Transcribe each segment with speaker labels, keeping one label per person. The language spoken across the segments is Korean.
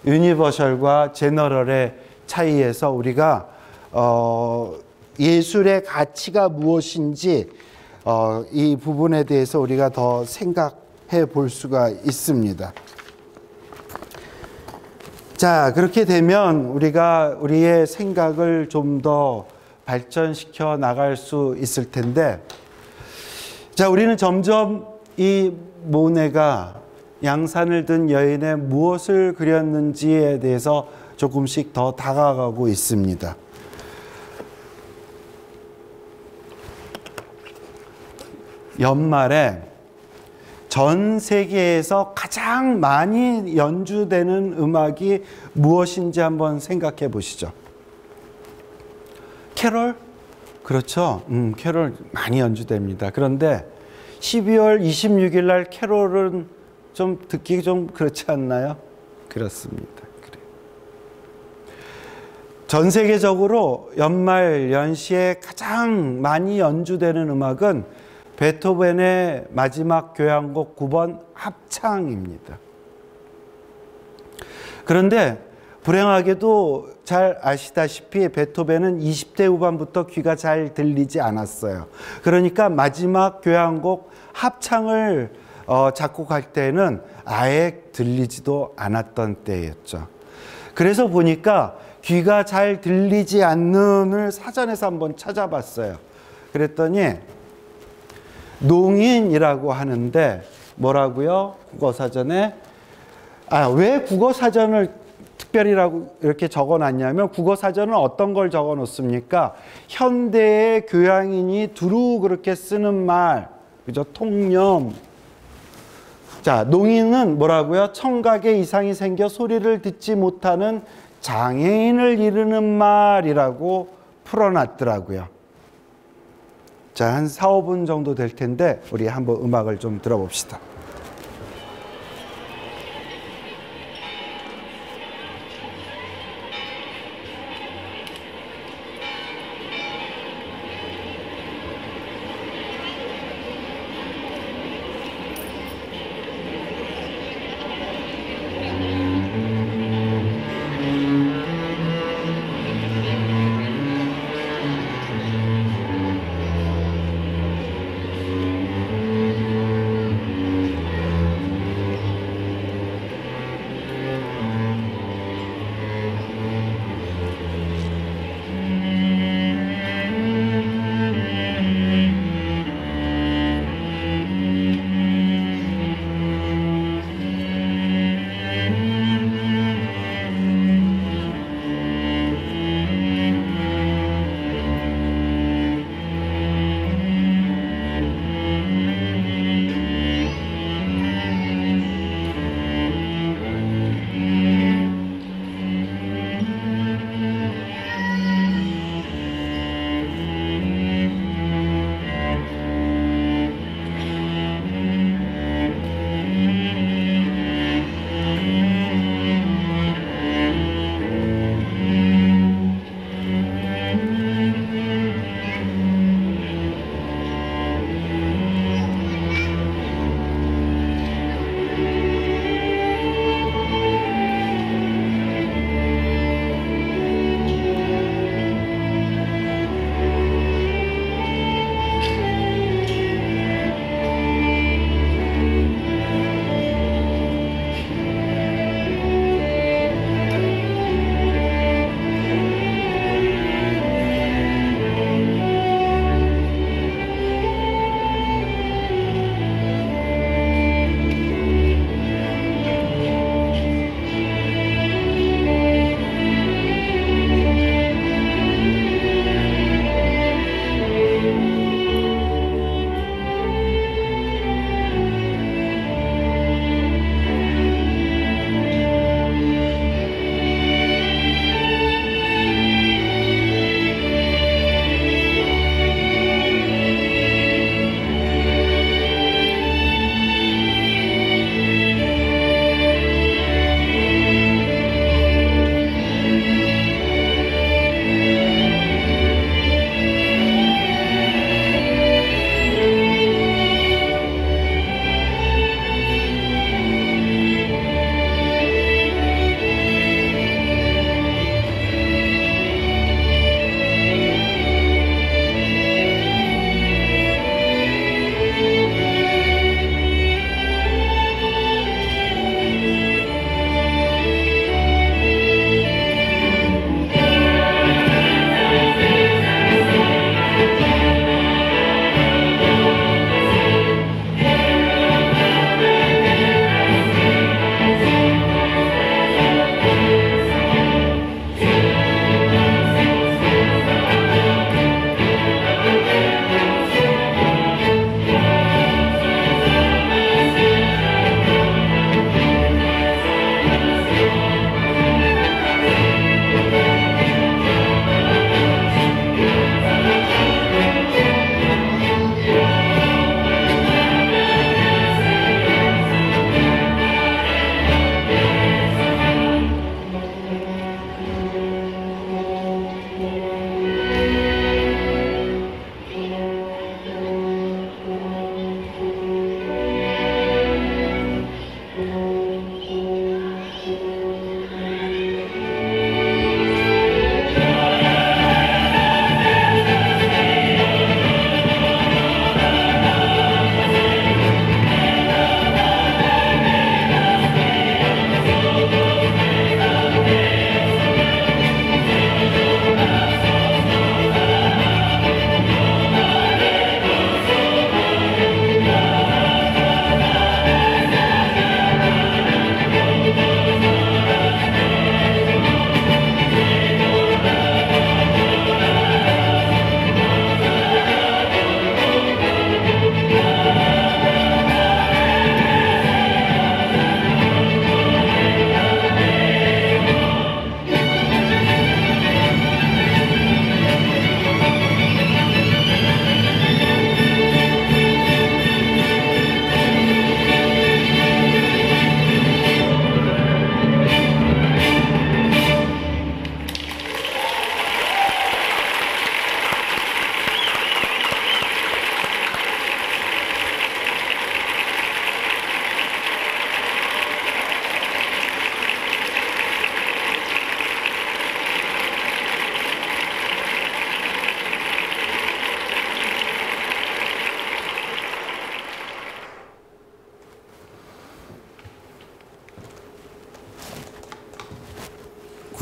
Speaker 1: 유니버셜과 제너럴의 차이에서 우리가 예술의 가치가 무엇인지 이 부분에 대해서 우리가 더 생각해 볼 수가 있습니다. 자, 그렇게 되면 우리가 우리의 생각을 좀 더 발전시켜 나갈 수 있을 텐데, 자, 우리는 점점 이 모네가 양산을 든 여인의 무엇을 그렸는지에 대해서 조금씩 더 다가가고 있습니다. 연말에 전 세계에서 가장 많이 연주되는 음악이 무엇인지 한번 생각해 보시죠. 캐롤? 그렇죠. 캐롤 많이 연주됩니다. 그런데 12월 26일 날 캐롤은 좀 듣기 좀 그렇지 않나요? 그렇습니다. 그래요. 전 세계적으로 연말 연시에 가장 많이 연주되는 음악은 베토벤의 마지막 교향곡 9번 합창입니다. 그런데 불행하게도 잘 아시다시피 베토벤은 20대 후반부터 귀가 잘 들리지 않았어요. 그러니까 마지막 교향곡 합창을 작곡할 때는 아예 들리지도 않았던 때였죠. 그래서 보니까 귀가 잘 들리지 않는을 사전에서 한번 찾아봤어요. 그랬더니 농인이라고 하는데 뭐라고요? 국어사전에 왜 국어사전을 특별히라고 이렇게 적어놨냐면 국어사전은 어떤 걸 적어놓습니까? 현대의 교양인이 두루 그렇게 쓰는 말, 그죠? 통념. 자, 농인은 뭐라고요? 청각에 이상이 생겨 소리를 듣지 못하는 장애인을 이르는 말이라고 풀어놨더라고요. 자, 한 4, 5분 정도 될 텐데 우리 한번 음악을 좀 들어봅시다.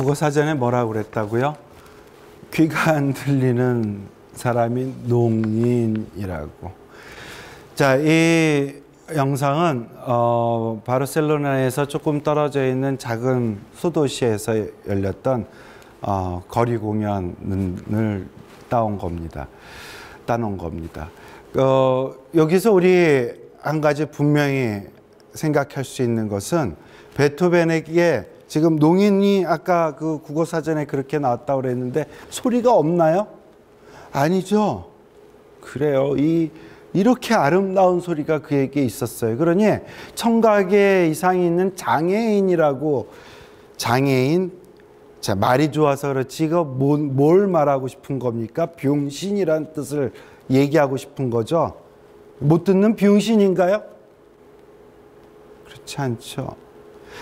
Speaker 1: 국어사전에 뭐라고 그랬다고요? 귀가 안 들리는 사람이 농인이라고. 자, 이 영상은 바르셀로나에서 조금 떨어져 있는 작은 소도시에서 열렸던 거리 공연을 따온 겁니다. 여기서 우리 한 가지 분명히 생각할 수 있는 것은 베토벤에게 지금 농인이 아까 그 국어사전에 그렇게 나왔다고 그랬는데 소리가 없나요? 아니죠. 그래요. 이렇게 아름다운 소리가 그에게 있었어요. 그러니 청각에 이상이 있는 장애인이라고, 장애인, 자, 말이 좋아서 그렇지 이거 뭘 말하고 싶은 겁니까? 병신이란 뜻을 얘기하고 싶은 거죠. 못 듣는 병신인가요? 그렇지 않죠.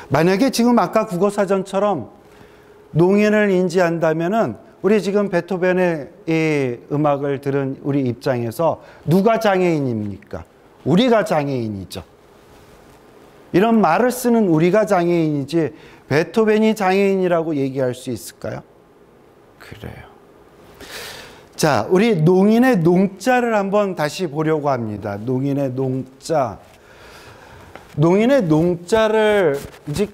Speaker 1: 만약에 지금 아까 국어사전처럼 농인을 인지한다면은 우리 지금 베토벤의 이 음악을 들은 우리 입장에서 누가 장애인입니까? 우리가 장애인이죠. 이런 말을 쓰는 우리가 장애인이지 베토벤이 장애인이라고 얘기할 수 있을까요? 그래요. 자, 우리 농인의 농자를 한번 다시 보려고 합니다. 농인의 농자. 농인의 농자를 이제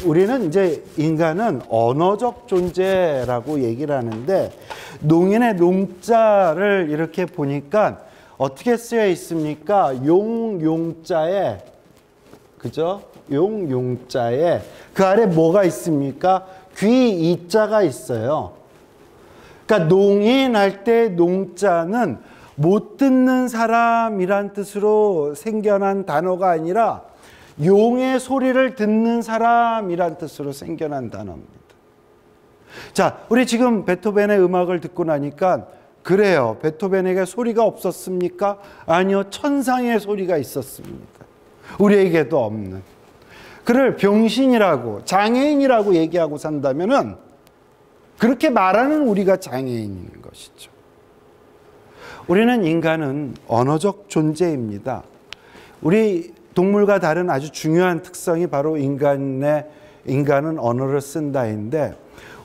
Speaker 1: 우리는 이제 인간은 언어적 존재라고 얘기를 하는데 농인의 농자를 이렇게 보니까 어떻게 쓰여 있습니까? 용자에, 그죠? 용자에 그 아래 뭐가 있습니까? 귀 이자가 있어요. 그러니까 농인할 때 농자는 못 듣는 사람이란 뜻으로 생겨난 단어가 아니라 용의 소리를 듣는 사람이란 뜻으로 생겨난 단어입니다. 자, 우리 지금 베토벤의 음악을 듣고 나니까 그래요. 베토벤에게 소리가 없었습니까? 아니요. 천상의 소리가 있었습니다. 우리에게도 없는. 그를 병신이라고, 장애인이라고 얘기하고 산다면은 그렇게 말하는 우리가 장애인인 것이죠. 우리는 인간은 언어적 존재입니다. 우리 동물과 다른 아주 중요한 특성이 바로 인간은 언어를 쓴다인데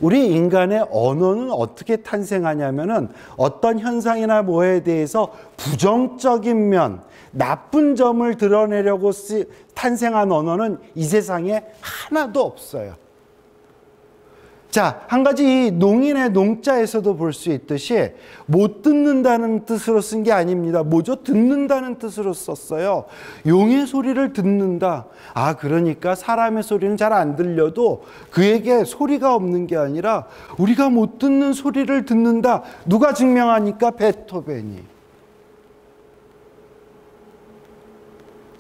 Speaker 1: 우리 인간의 언어는 어떻게 탄생하냐면은 어떤 현상이나 뭐에 대해서 부정적인 면, 나쁜 점을 드러내려고 탄생한 언어는 이 세상에 하나도 없어요. 자, 한 가지 이 농인의 농자에서도 볼 수 있듯이 못 듣는다는 뜻으로 쓴 게 아닙니다. 뭐죠? 듣는다는 뜻으로 썼어요. 용의 소리를 듣는다. 아, 그러니까 사람의 소리는 잘 안 들려도 그에게 소리가 없는 게 아니라 우리가 못 듣는 소리를 듣는다. 누가 증명하니까? 베토벤이.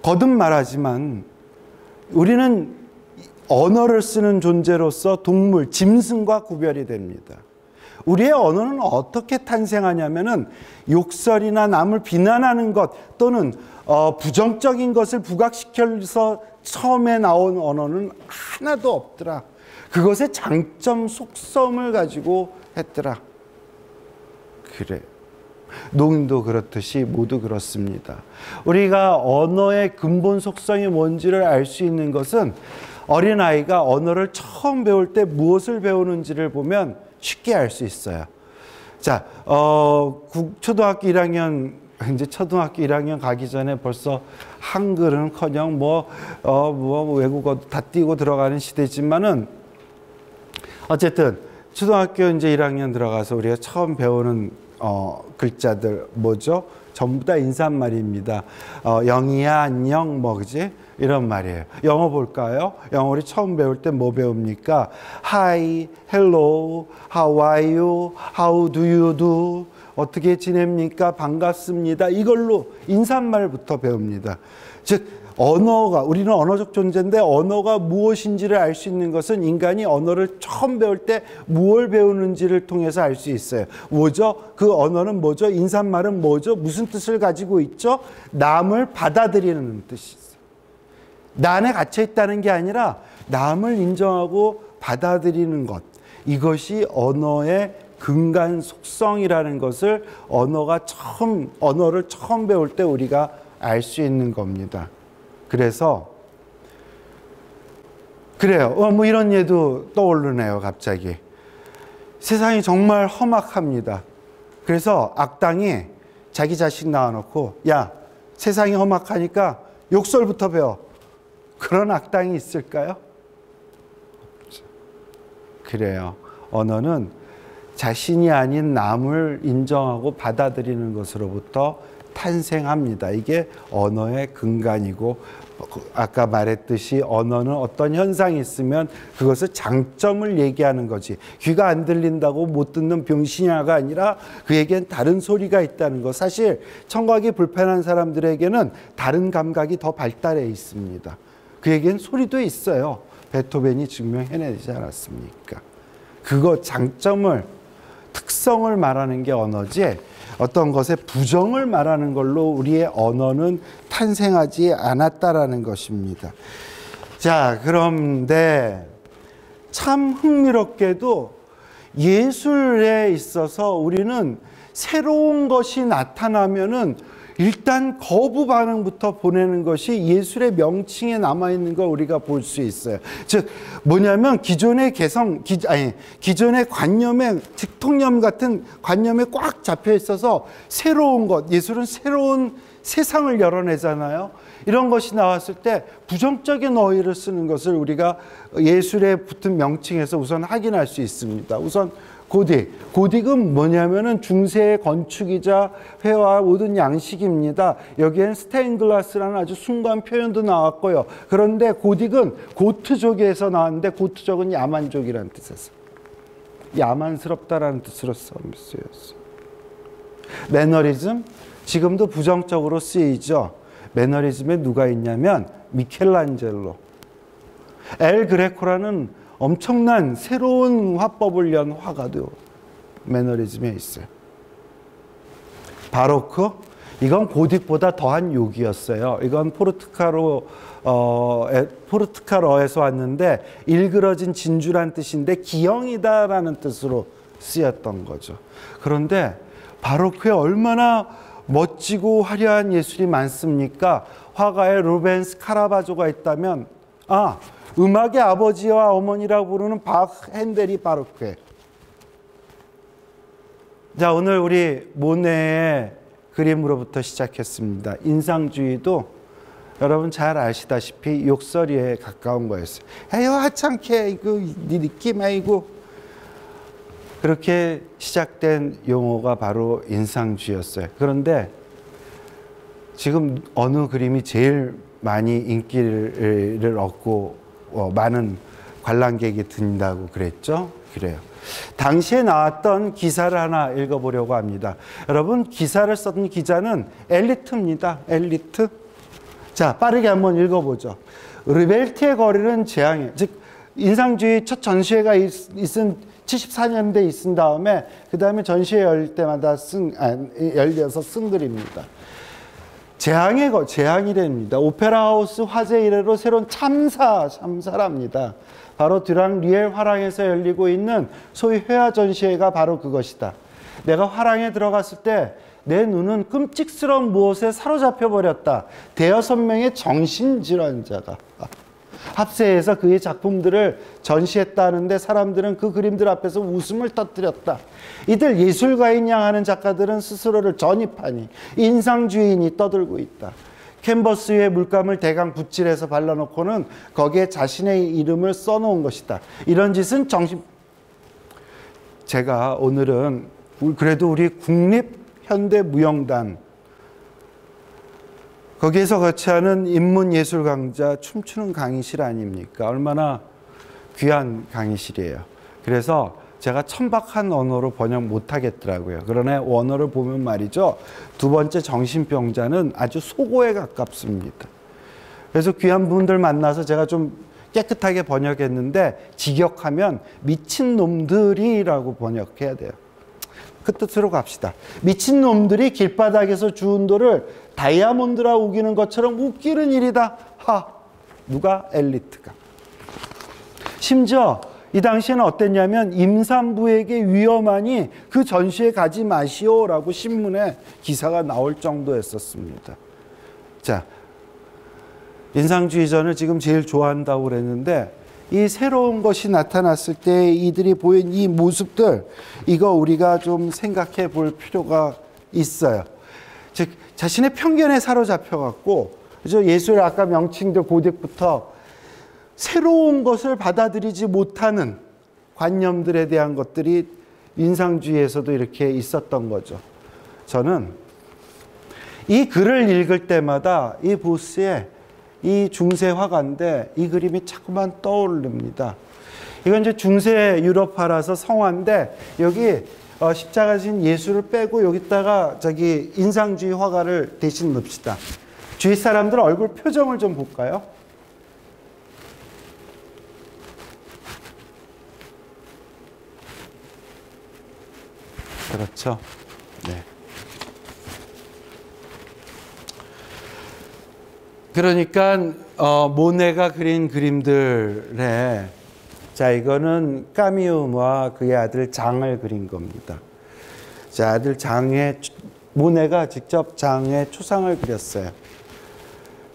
Speaker 1: 거듭 말하지만 우리는 언어를 쓰는 존재로서 동물, 짐승과 구별이 됩니다. 우리의 언어는 어떻게 탄생하냐면은 욕설이나 남을 비난하는 것 또는 부정적인 것을 부각시켜서 처음에 나온 언어는 하나도 없더라. 그것의 장점, 속성을 가지고 했더라. 그래. 농인도 그렇듯이 모두 그렇습니다. 우리가 언어의 근본 속성이 뭔지를 알 수 있는 것은 어린아이가 언어를 처음 배울 때 무엇을 배우는지를 보면 쉽게 알 수 있어요. 자, 초등학교 1학년, 이제 초등학교 1학년 가기 전에 벌써 한글은커녕 외국어 다 띄고 들어가는 시대지만은 어쨌든 초등학교 이제 1학년 들어가서 우리가 처음 배우는 글자들 뭐죠? 전부 다 인사말입니다. 영희야, 안녕, 그지? 이런 말이에요. 영어 볼까요? 영어 우리 처음 배울 때 뭐 배웁니까? Hi, hello, how are you, how do you do? 어떻게 지냅니까? 반갑습니다. 이걸로 인사말부터 배웁니다. 즉 우리는 언어적 존재인데 언어가 무엇인지를 알 수 있는 것은 인간이 언어를 처음 배울 때 무엇을 배우는지를 통해서 알 수 있어요. 뭐죠? 그 언어는 뭐죠? 인사말은 뭐죠? 무슨 뜻을 가지고 있죠? 남을 받아들이는 뜻이 있어요. 나 안에 갇혀 있다는 게 아니라 남을 인정하고 받아들이는 것. 이것이 언어의 근간 속성이라는 것을 언어를 처음 배울 때 우리가 알 수 있는 겁니다. 그래서 그래요. 뭐 이런 예도 떠오르네요, 갑자기. 세상이 정말 험악합니다. 그래서 악당이 자기 자식 낳아놓고, 야, 세상이 험악하니까 욕설부터 배워. 그런 악당이 있을까요? 없죠. 그래요. 언어는 자신이 아닌 남을 인정하고 받아들이는 것으로부터 탄생합니다. 이게 언어의 근간이고, 아까 말했듯이 언어는 어떤 현상이 있으면 그것을 장점을 얘기하는 거지, 귀가 안 들린다고 못 듣는 병신이가 아니라 그에겐 다른 소리가 있다는 것. 사실 청각이 불편한 사람들에게는 다른 감각이 더 발달해 있습니다. 그에겐 소리도 있어요. 베토벤이 증명해내지 않았습니까? 그거 장점을, 특성을 말하는 게 언어지, 어떤 것의 부정을 말하는 걸로 우리의 언어는 탄생하지 않았다라는 것입니다. 자, 그런데 참 흥미롭게도 예술에 있어서 우리는 새로운 것이 나타나면은 일단 거부 반응부터 보내는 것이 예술의 명칭에 남아있는 걸 우리가 볼 수 있어요. 즉 뭐냐면 기존의 기존의 관념에, 직통념 같은 관념에 꽉 잡혀 있어서 새로운 것, 예술은 새로운 세상을 열어내잖아요. 이런 것이 나왔을 때 부정적인 어휘를 쓰는 것을 우리가 예술에 붙은 명칭에서 우선 확인할 수 있습니다. 우선 고딕. 고딕은 뭐냐면은 중세의 건축이자 회화 모든 양식입니다. 여기엔 스테인글라스라는 아주 숭고한 표현도 나왔고요. 그런데 고딕은 고트족에서 나왔는데, 고트족은 야만족이라는 뜻에서, 야만스럽다라는 뜻으로 쓰였어요. 매너리즘, 지금도 부정적으로 쓰이죠. 매너리즘에 누가 있냐면 미켈란젤로, 엘 그레코라는 엄청난 새로운 화법을 연 화가도 매너리즘에 있어요. 바로크, 이건 고딕보다 더한 욕이었어요. 이건 포르투갈어에서 왔는데 일그러진 진주란 뜻인데 기형이다라는 뜻으로 쓰였던 거죠. 그런데 바로크에 얼마나 멋지고 화려한 예술이 많습니까? 화가의 루벤스 카라바조가 있다면, 음악의 아버지와 어머니라고 부르는 바흐, 핸델이 바로크에. 자, 오늘 우리 모네의 그림으로부터 시작했습니다. 인상주의도 여러분 잘 아시다시피 욕설에 가까운 거였어요. 에휴, 하찮게, 이거 네 느낌 아이고. 그렇게 시작된 용어가 바로 인상주의였어요. 그런데 지금 어느 그림이 제일 많이 인기를 얻고 많은 관람객이 든다고 그랬죠? 그래요. 당시에 나왔던 기사를 하나 읽어보려고 합니다. 여러분, 기사를 썼던 기자는 엘리트입니다. 엘리트. 자, 빠르게 한번 읽어보죠. 르벨트의 거리는 재앙이에요. 즉, 인상주의 첫 전시회가 있은 74년대에 있은 다음에 그 다음에 전시회 열 때마다 열려서 쓴 글입니다. 재앙이랍니다. 오페라 하우스 화재 이래로 새로운 참사랍니다. 바로 듀랑 리엘 화랑에서 열리고 있는 소위 회화 전시회가 바로 그것이다. 내가 화랑에 들어갔을 때 내 눈은 끔찍스러운 무엇에 사로잡혀 버렸다. 대여섯 명의 정신질환자가 합세해서 그의 작품들을 전시했다는데 사람들은 그 그림들 앞에서 웃음을 터뜨렸다. 이들 예술가인 양 하는 작가들은 스스로를 전입하니 인상주의인이 떠들고 있다. 캔버스 위에 물감을 대강 붓질해서 발라놓고는 거기에 자신의 이름을 써놓은 것이다. 이런 짓은 제가 오늘은 그래도 우리 국립현대무용단 거기에서 거치하는 인문예술 강좌 춤추는 강의실 아닙니까? 얼마나 귀한 강의실이에요. 그래서 제가 천박한 언어로 번역 못하겠더라고요. 그러나 원어를 보면 말이죠, 두 번째 정신병자는 아주 소고에 가깝습니다. 그래서 귀한 분들 만나서 제가 좀 깨끗하게 번역했는데 직역하면 미친놈들이라고 번역해야 돼요. 그 뜻으로 갑시다. 미친놈들이 길바닥에서 주운 돌을 다이아몬드라 우기는 것처럼 웃기는 일이다. 누가? 엘리트가. 심지어 이 당시에는 어땠냐면 임산부에게 위험하니 그 전시회 가지 마시오라고 신문에 기사가 나올 정도였었습니다. 자, 인상주의전을 지금 제일 좋아한다고 그랬는데 이 새로운 것이 나타났을 때 이들이 보인 이 모습들, 이거 우리가 좀 생각해 볼 필요가 있어요. 즉 자신의 편견에 사로잡혀 갖고, 그죠? 예수의 아까 명칭들 고딕부터 새로운 것을 받아들이지 못하는 관념들에 대한 것들이 인상주의에서도 이렇게 있었던 거죠. 저는 이 글을 읽을 때마다 이 보스의 이 중세 화가인데 이 그림이 자꾸만 떠오릅니다. 이건 이제 중세 유럽화라서 성화인데 여기 십자가 진 예수를 빼고 여기다가 저기 인상주의 화가를 대신 넣읍시다. 주위 사람들 얼굴 표정을 좀 볼까요? 그렇죠. 네. 그러니까 모네가 그린 그림들에, 자 이거는 까미움과 그의 아들 장을 그린 겁니다. 자 아들 장의, 모네가 직접 장의 초상을 그렸어요.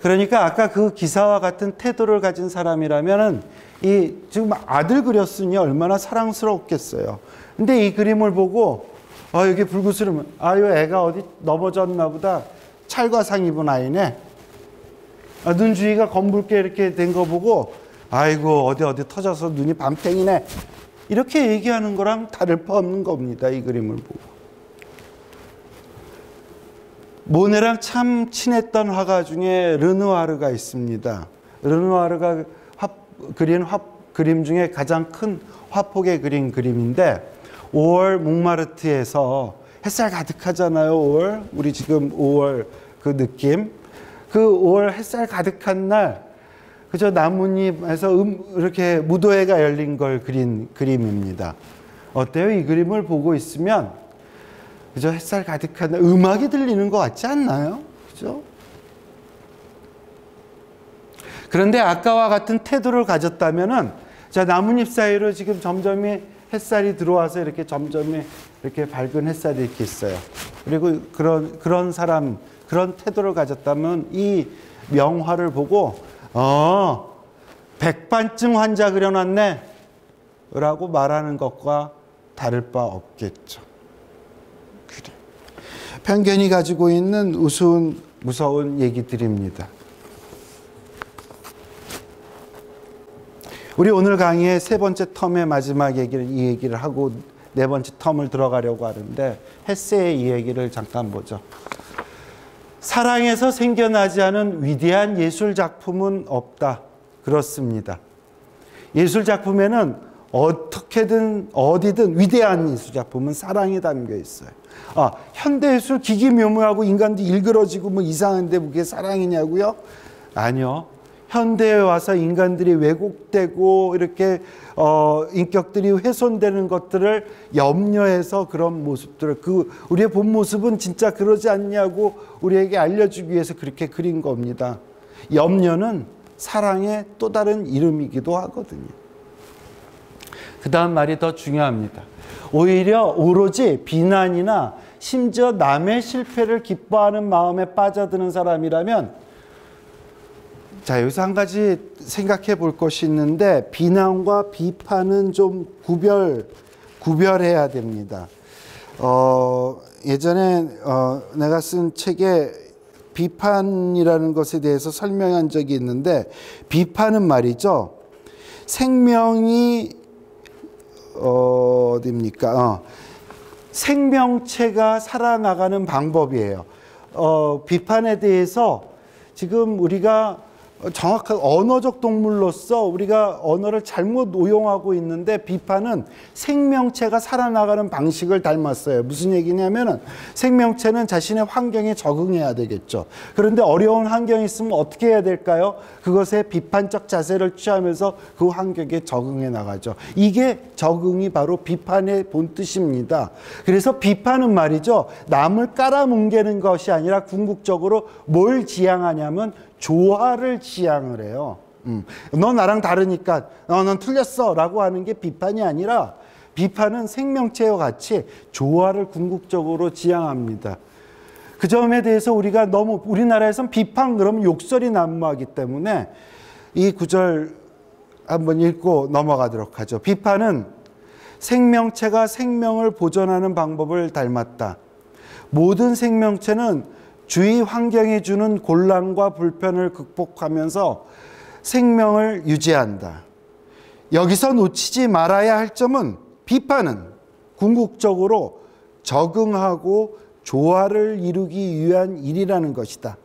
Speaker 1: 그러니까 아까 그 기사와 같은 태도를 가진 사람이라면은 이 지금 아들 그렸으니 얼마나 사랑스럽겠어요. 근데 이 그림을 보고 여기 불구스름은 이 애가 어디 넘어졌나 보다, 찰과상 입은 아이네. 눈 주위가 검붉게 이렇게 된 거 보고 아이고 어디 터져서 눈이 밤탱이네, 이렇게 얘기하는 거랑 다를 바 없는 겁니다. 이 그림을 보고. 모네랑 참 친했던 화가 중에 르누아르가 있습니다. 르누아르가 그린 그림 중에 가장 큰 화폭의 그린 그림인데, 5월 몽마르트에서 햇살 가득하잖아요. 5월 우리 지금 5월 그 느낌, 그 5월 햇살 가득한 날, 그저 나뭇잎에서 이렇게 무도회가 열린 걸 그린 그림입니다. 어때요? 이 그림을 보고 있으면 그저 햇살 가득한 날 음악이 들리는 것 같지 않나요? 그죠? 그런데 아까와 같은 태도를 가졌다면은, 자 나뭇잎 사이로 지금 점점이 햇살이 들어와서 이렇게 점점이 이렇게 밝은 햇살이 이렇게 있어요. 그리고 그런 사람, 그런 태도를 가졌다면 이 명화를 보고 백반증 환자 그려놨네 라고 말하는 것과 다를 바 없겠죠. 그래. 편견이 가지고 있는 우스운 무서운 얘기들입니다. 우리 오늘 강의의 세 번째 텀의 마지막 이 얘기를 하고 네 번째 텀을 들어가려고 하는데, 헤세의 이 얘기를 잠깐 보죠. 사랑에서 생겨나지 않은 위대한 예술 작품은 없다. 그렇습니다. 예술 작품에는 어떻게든 어디든 위대한 예술 작품은 사랑이 담겨 있어요. 현대 예술 기기묘묘하고 인간도 일그러지고 뭐 이상한데 그게 사랑이냐고요? 아니요. 현대에 와서 인간들이 왜곡되고 이렇게 인격들이 훼손되는 것들을 염려해서 그런 모습들을, 우리의 본 모습은 진짜 그러지 않냐고 우리에게 알려주기 위해서 그렇게 그린 겁니다. 염려는 사랑의 또 다른 이름이기도 하거든요. 그 다음 말이 더 중요합니다. 오히려 오로지 비난이나 심지어 남의 실패를 기뻐하는 마음에 빠져드는 사람이라면, 자 여기서 한 가지 생각해 볼 것이 있는데, 비난과 비판은 좀 구별해야 됩니다. 예전에 내가 쓴 책에 비판이라는 것에 대해서 설명한 적이 있는데, 비판은 말이죠, 생명이 어디입니까? 생명체가 살아나가는 방법이에요. 비판에 대해서 지금 우리가 정확한 언어적 동물로서 우리가 언어를 잘못 오용하고 있는데, 비판은 생명체가 살아나가는 방식을 닮았어요. 무슨 얘기냐면은, 생명체는 자신의 환경에 적응해야 되겠죠. 그런데 어려운 환경이 있으면 어떻게 해야 될까요? 그것에 비판적 자세를 취하면서 그 환경에 적응해 나가죠. 이게 적응이 바로 비판의 본뜻입니다. 그래서 비판은 말이죠, 남을 깔아뭉개는 것이 아니라 궁극적으로 뭘 지향하냐면 조화를 지향을 해요. 너 나랑 다르니까 넌 틀렸어 라고 하는 게 비판이 아니라, 비판은 생명체와 같이 조화를 궁극적으로 지향합니다. 그 점에 대해서 우리가 너무, 우리나라에선 비판 그러면 욕설이 난무하기 때문에 이 구절 한번 읽고 넘어가도록 하죠. 비판은 생명체가 생명을 보존하는 방법을 닮았다. 모든 생명체는 주위 환경이 주는 곤란과 불편을 극복하면서 생명을 유지한다. 여기서 놓치지 말아야 할 점은 비판은 궁극적으로 적응하고 조화를 이루기 위한 일이라는 것이다.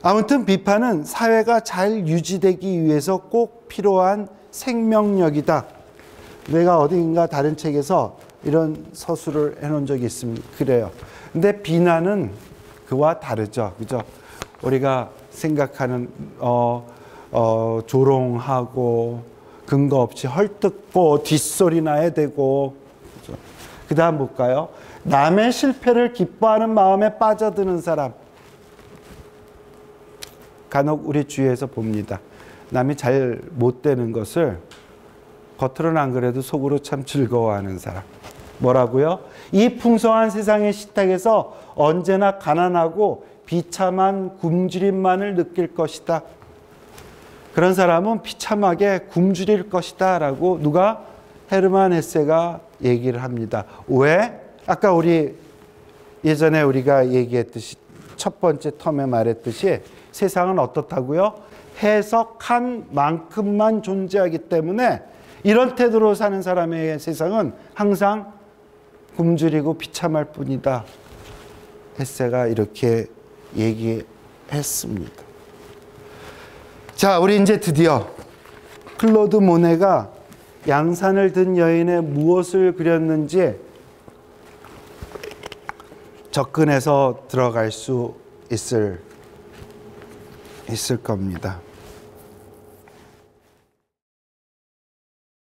Speaker 1: 아무튼 비판은 사회가 잘 유지되기 위해서 꼭 필요한 생명력이다. 내가 어딘가 다른 책에서 이런 서술을 해놓은 적이 있습니다. 그래요. 근데 비난은 그와 다르죠. 그죠? 우리가 생각하는 조롱하고 근거 없이 헐뜯고 뒷소리나 해대고. 그죠? 그 다음 볼까요? 남의 실패를 기뻐하는 마음에 빠져드는 사람. 간혹 우리 주위에서 봅니다. 남이 잘 못되는 것을 겉으로는 안 그래도 속으로 참 즐거워하는 사람. 뭐라고요? 이 풍성한 세상의 식탁에서 언제나 가난하고 비참한 굶주림만을 느낄 것이다. 그런 사람은 비참하게 굶주릴 것이다 라고 누가? 헤르만 헤세가 얘기를 합니다. 왜? 아까 예전에 우리가 얘기했듯이 첫 번째 텀에 말했듯이 세상은 어떻다고요? 해석한 만큼만 존재하기 때문에 이런 태도로 사는 사람의 세상은 항상 굶주리고 비참할 뿐이다. 헤세가 이렇게 얘기했습니다. 자, 우리 이제 드디어 클로드 모네가 양산을 든 여인의 무엇을 그렸는지 접근해서 들어갈 수 있을 겁니다.